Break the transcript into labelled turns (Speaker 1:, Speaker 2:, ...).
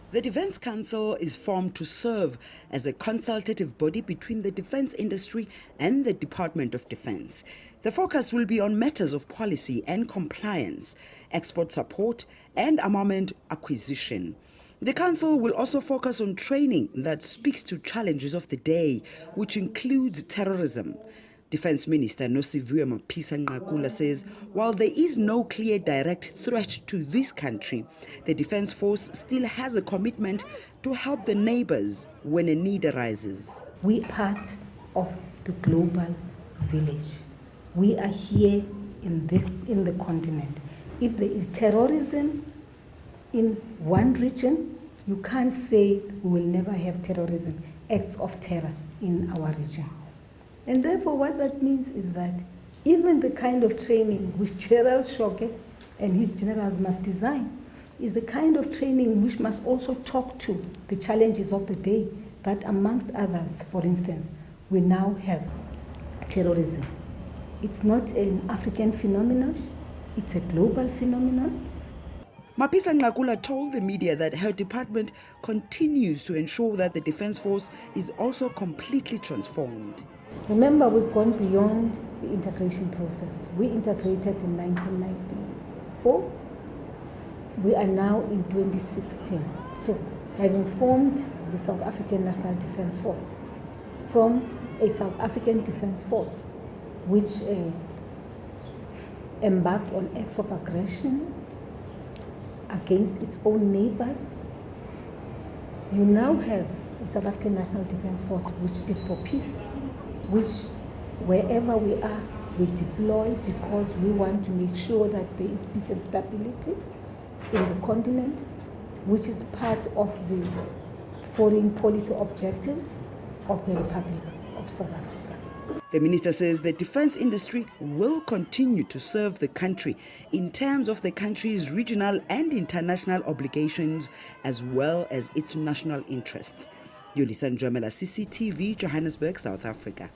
Speaker 1: The Defence Council is formed to serve as a consultative body between the defence industry and the Department of Defence. The focus will be on matters of policy and compliance, export support, and armament acquisition. The Council will also focus on training that speaks to challenges of the day, which includes terrorism. Defence Minister Nosiviwe Mapisa-Nqakula says while there is no clear direct threat to this country, the Defence Force still has a commitment to help the neighbours when a need arises.
Speaker 2: We are part of the global village. We are here in the continent. If there is terrorism in one region, you can't say we will never have terrorism, acts of terror in our region. And therefore what that means is that even the kind of training which General Shoke and his generals must design is the kind of training which must also talk to the challenges of the day, that amongst others, for instance, we now have terrorism. It's not an African phenomenon, it's a global phenomenon.
Speaker 1: Mapisa-Nqakula told the media that her department continues to ensure that the Defence Force is also completely transformed.
Speaker 2: Remember, we've gone beyond the integration process. We integrated in 1994. We are now in 2016. So, having formed the South African National Defence Force from a South African Defence Force which embarked on acts of aggression against its own neighbours, you now have a South African National Defence Force which is for peace, which wherever we are, we deploy because we want to make sure that there is peace and stability in the continent, which is part of the foreign policy objectives of the Republic of South Africa.
Speaker 1: The minister says the defence industry will continue to serve the country in terms of the country's regional and international obligations as well as its national interests. Yolisa, Njamela, CCTV, Johannesburg, South Africa.